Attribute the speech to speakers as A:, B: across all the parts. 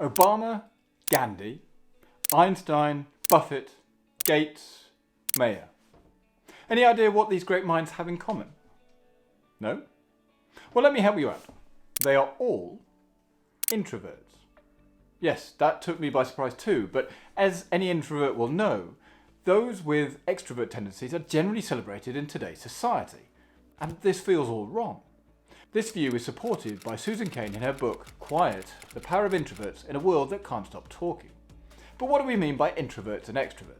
A: Obama, Gandhi, Einstein, Buffett, Gates, Meyer. Any idea what these great minds have in common? No? Well, let me help you out. They are all introverts. Yes, that took me by surprise too, but as any introvert will know, those with extrovert tendencies are generally celebrated in today's society. And this feels all wrong. This view is supported by Susan Cain in her book, Quiet, The Power of Introverts in a World That Can't Stop Talking. But what do we mean by introverts and extroverts?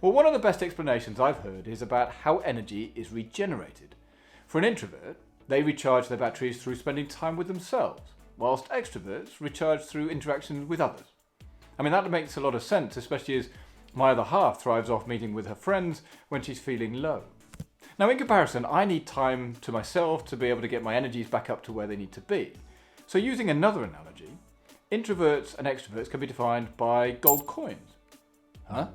A: Well, one of the best explanations I've heard is about how energy is regenerated. For an introvert, they recharge their batteries through spending time with themselves, whilst extroverts recharge through interactions with others. I mean, that makes a lot of sense, especially as my other half thrives off meeting with her friends when she's feeling low. Now, in comparison, I need time to myself to be able to get my energies back up to where they need to be. So using another analogy, introverts and extroverts can be defined by gold coins. Huh?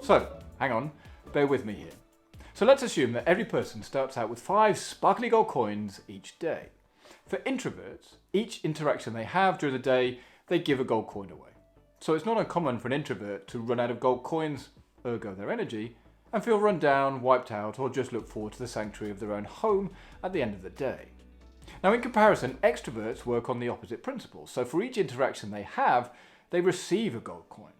A: So, hang on, bear with me here. So let's assume that every person starts out with 5 sparkly gold coins each day. For introverts, each interaction they have during the day, they give a gold coin away. So it's not uncommon for an introvert to run out of gold coins, ergo their energy, and feel run down, wiped out, or just look forward to the sanctuary of their own home at the end of the day. Now, in comparison, extroverts work on the opposite principle. So for each interaction they have, they receive a gold coin.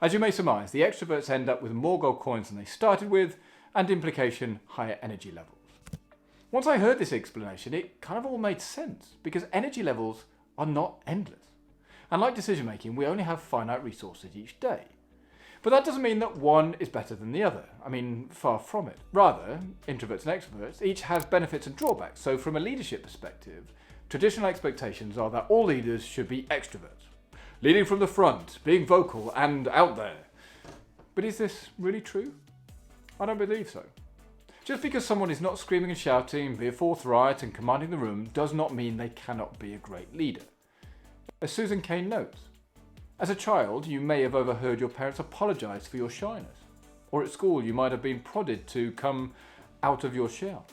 A: As you may surmise, the extroverts end up with more gold coins than they started with, and implication, higher energy levels. Once I heard this explanation, it kind of all made sense, because energy levels are not endless. And like decision making, we only have finite resources each day. But that doesn't mean that one is better than the other. I mean, far from it. Rather, introverts and extroverts each has benefits and drawbacks. So from a leadership perspective, traditional expectations are that all leaders should be extroverts, leading from the front, being vocal and out there. But is this really true? I don't believe so. Just because someone is not screaming and shouting, being forthright and commanding the room does not mean they cannot be a great leader. As Susan Cain notes, as a child, you may have overheard your parents apologise for your shyness. Or at school, you might have been prodded to come out of your shell.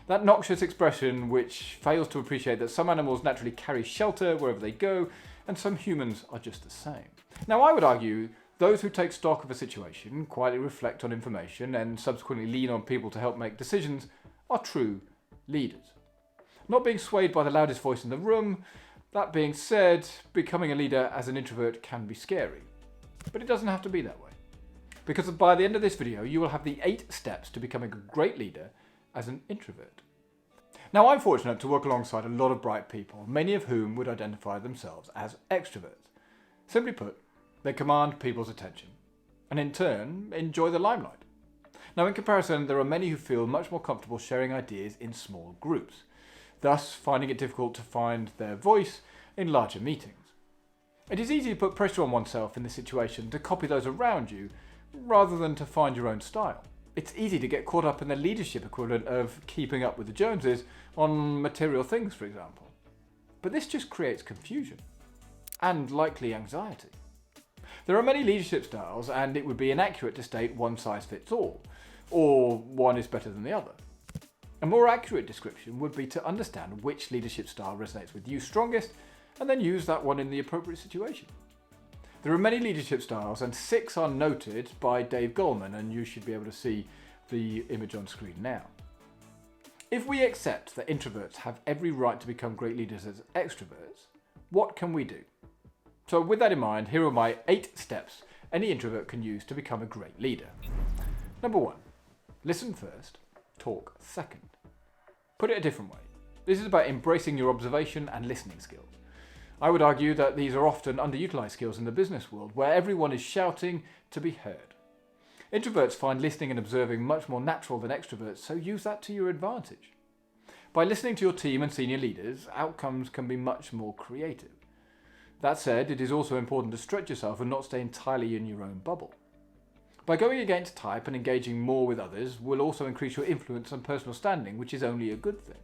A: That noxious expression which fails to appreciate that some animals naturally carry shelter wherever they go, and some humans are just the same. Now, I would argue those who take stock of a situation, quietly reflect on information, and subsequently lean on people to help make decisions are true leaders. Not being swayed by the loudest voice in the room. That being said, becoming a leader as an introvert can be scary. But it doesn't have to be that way. Because by the end of this video, you will have the 8 steps to becoming a great leader as an introvert. Now, I'm fortunate to work alongside a lot of bright people, many of whom would identify themselves as extroverts. Simply put, they command people's attention, and in turn, enjoy the limelight. Now, in comparison, there are many who feel much more comfortable sharing ideas in small groups, thus finding it difficult to find their voice in larger meetings. It is easy to put pressure on oneself in this situation to copy those around you, rather than to find your own style. It's easy to get caught up in the leadership equivalent of keeping up with the Joneses on material things, for example. But this just creates confusion, and likely anxiety. There are many leadership styles, and it would be inaccurate to state one size fits all, or one is better than the other. A more accurate description would be to understand which leadership style resonates with you strongest, and then use that one in the appropriate situation. There are many leadership styles, and 6 are noted by Dave Goleman, and you should be able to see the image on screen now. If we accept that introverts have every right to become great leaders as extroverts, what can we do? So with that in mind, here are my 8 steps any introvert can use to become a great leader. Number 1, listen first, talk second. Put it a different way. This is about embracing your observation and listening skills. I would argue that these are often underutilized skills in the business world, where everyone is shouting to be heard. Introverts find listening and observing much more natural than extroverts, so use that to your advantage. By listening to your team and senior leaders, outcomes can be much more creative. That said, it is also important to stretch yourself and not stay entirely in your own bubble. By going against type and engaging more with others will also increase your influence and personal standing, which is only a good thing.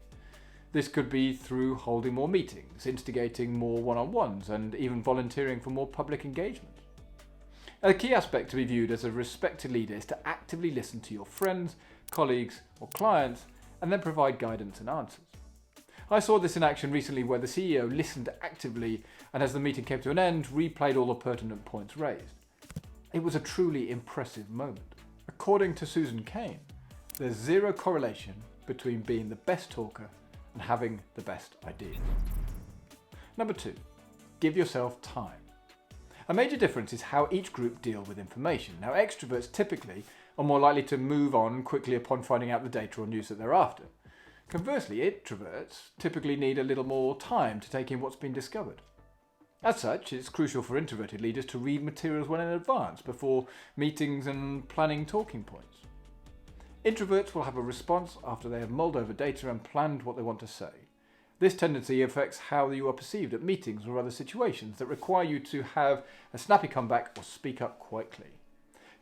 A: This could be through holding more meetings, instigating more one-on-ones, and even volunteering for more public engagement. A key aspect to be viewed as a respected leader is to actively listen to your friends, colleagues, or clients, and then provide guidance and answers. I saw this in action recently where the CEO listened actively and as the meeting came to an end, replayed all the pertinent points raised. It was a truly impressive moment. According to Susan Cain, there's zero correlation between being the best talker and having the best ideas. Number 2, give yourself time. A major difference is how each group deal with information. Now, extroverts typically are more likely to move on quickly upon finding out the data or news that they're after. Conversely, introverts typically need a little more time to take in what's been discovered. As such, it's crucial for introverted leaders to read materials well in advance before meetings and planning talking points. Introverts will have a response after they have mulled over data and planned what they want to say. This tendency affects how you are perceived at meetings or other situations that require you to have a snappy comeback or speak up quickly.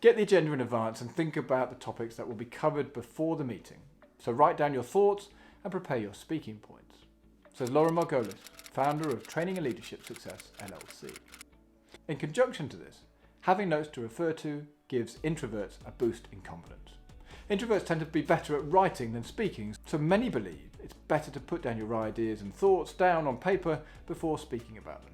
A: Get the agenda in advance and think about the topics that will be covered before the meeting. So write down your thoughts and prepare your speaking points. Says Lauren Margolis, founder of Training and Leadership Success, LLC. In conjunction to this, having notes to refer to gives introverts a boost in confidence. Introverts tend to be better at writing than speaking, so many believe it's better to put down your ideas and thoughts down on paper before speaking about them.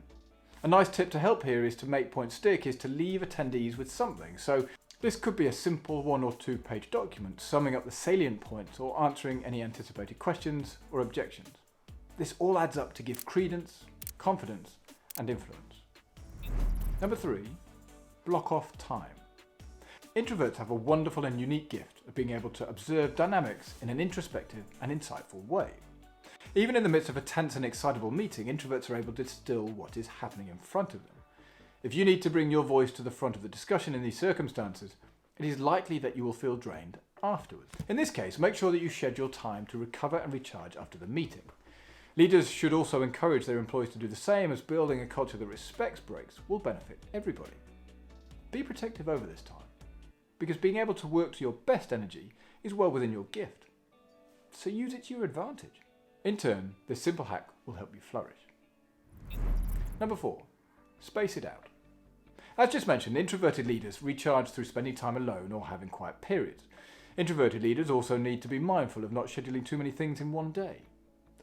A: A nice tip to help here is to make points stick is to leave attendees with something. So this could be a simple 1 or 2 page document summing up the salient points or answering any anticipated questions or objections. This all adds up to give credence, confidence, and influence. Number 3, block off time. Introverts have a wonderful and unique gift of being able to observe dynamics in an introspective and insightful way. Even in the midst of a tense and excitable meeting, introverts are able to distill what is happening in front of them. If you need to bring your voice to the front of the discussion in these circumstances, it is likely that you will feel drained afterwards. In this case, make sure that you schedule time to recover and recharge after the meeting. Leaders should also encourage their employees to do the same, as building a culture that respects breaks will benefit everybody. Be protective over this time, because being able to work to your best energy is well within your gift. So use it to your advantage. In turn, this simple hack will help you flourish. Number 4, space it out. As just mentioned, introverted leaders recharge through spending time alone or having quiet periods. Introverted leaders also need to be mindful of not scheduling too many things in one day,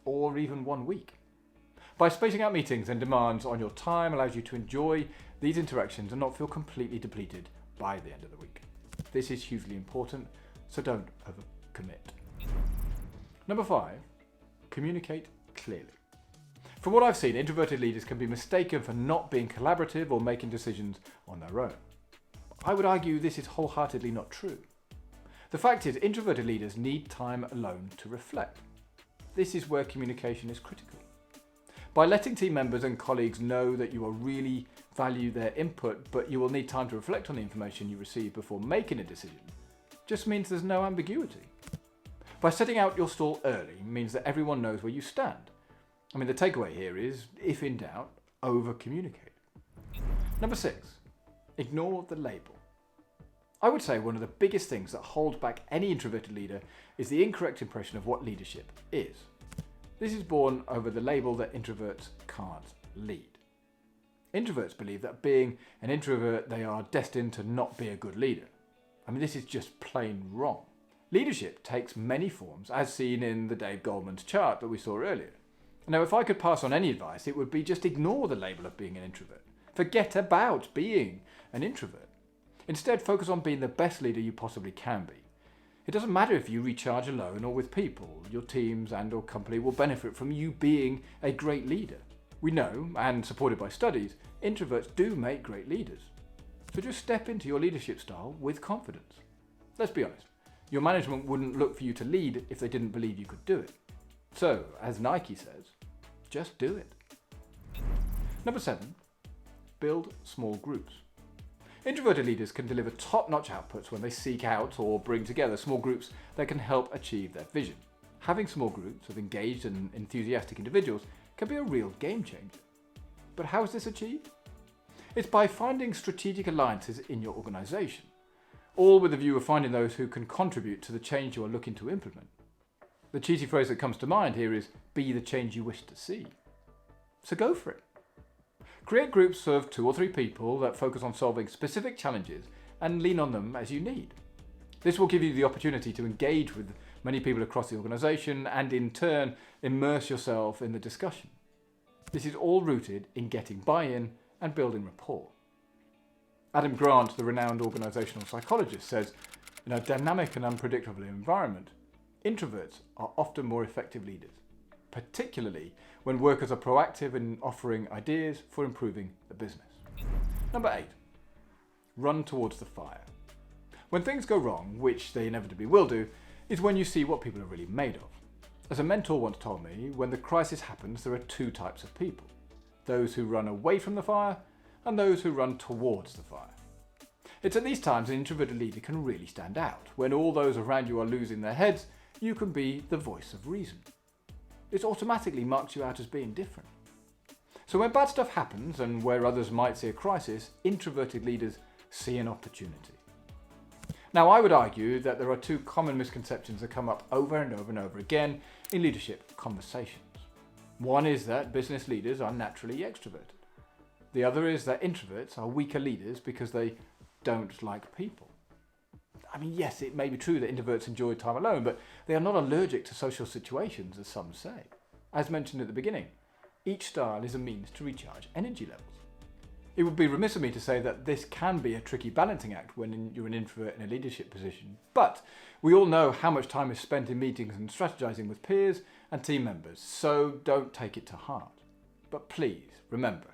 A: or even 1 week. By spacing out meetings and demands on your time allows you to enjoy these interactions and not feel completely depleted by the end of the week. This is hugely important, so don't overcommit. Number 5, communicate clearly. From what I've seen, introverted leaders can be mistaken for not being collaborative or making decisions on their own. I would argue this is wholeheartedly not true. The fact is, introverted leaders need time alone to reflect. This is where communication is critical. By letting team members and colleagues know that you will really value their input, but you will need time to reflect on the information you receive before making a decision, just means there's no ambiguity. By setting out your stall early means that everyone knows where you stand. I mean, the takeaway here is, if in doubt, over-communicate. Number 6, ignore the label. I would say one of the biggest things that holds back any introverted leader is the incorrect impression of what leadership is. This is born over the label that introverts can't lead. Introverts believe that being an introvert, they are destined to not be a good leader. I mean, this is just plain wrong. Leadership takes many forms, as seen in the Dave Goleman's chart that we saw earlier. Now, if I could pass on any advice, it would be just ignore the label of being an introvert. Forget about being an introvert. Instead, focus on being the best leader you possibly can be. It doesn't matter if you recharge alone or with people. Your teams and or company will benefit from you being a great leader. We know, and supported by studies, introverts do make great leaders. So just step into your leadership style with confidence. Let's be honest, your management wouldn't look for you to lead if they didn't believe you could do it. So, as Nike says, just do it. Number 7, build small groups. Introverted leaders can deliver top-notch outputs when they seek out or bring together small groups that can help achieve their vision. Having small groups of engaged and enthusiastic individuals can be a real game changer. But how is this achieved? It's by finding strategic alliances in your organisation, all with the view of finding those who can contribute to the change you are looking to implement. The cheesy phrase that comes to mind here is, be the change you wish to see. So go for it. Create groups of 2 or 3 people that focus on solving specific challenges and lean on them as you need. This will give you the opportunity to engage with many people across the organisation and in turn immerse yourself in the discussion. This is all rooted in getting buy-in and building rapport. Adam Grant, the renowned organisational psychologist, says, in a dynamic and unpredictable environment, introverts are often more effective leaders, particularly when workers are proactive in offering ideas for improving the business. Number 8, run towards the fire. When things go wrong, which they inevitably will do, is when you see what people are really made of. As a mentor once told me, when the crisis happens, there are 2 types of people. Those who run away from the fire and those who run towards the fire. It's at these times an introverted leader can really stand out. When all those around you are losing their heads, you can be the voice of reason. It automatically marks you out as being different. So when bad stuff happens, and where others might see a crisis, introverted leaders see an opportunity. Now, I would argue that there are 2 common misconceptions that come up over and over and over again in leadership conversations. One is that business leaders are naturally extroverted. The other is that introverts are weaker leaders because they don't like people. I mean, yes, it may be true that introverts enjoy time alone, but they are not allergic to social situations, as some say. As mentioned at the beginning, each style is a means to recharge energy levels. It would be remiss of me to say that this can be a tricky balancing act when you're an introvert in a leadership position, but we all know how much time is spent in meetings and strategizing with peers and team members, so don't take it to heart. But please remember,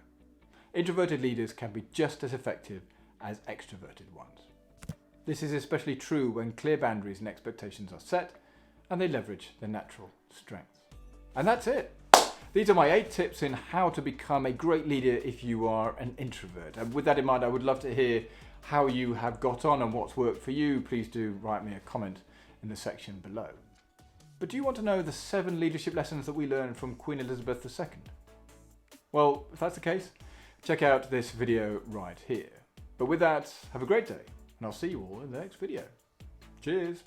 A: introverted leaders can be just as effective as extroverted ones. This is especially true when clear boundaries and expectations are set and they leverage their natural strengths. And that's it. These are my 8 tips in how to become a great leader if you are an introvert. And with that in mind, I would love to hear how you have got on and what's worked for you. Please do write me a comment in the section below. But do you want to know the 7 leadership lessons that we learned from Queen Elizabeth II? Well, if that's the case, check out this video right here. But with that, have a great day, and I'll see you all in the next video. Cheers!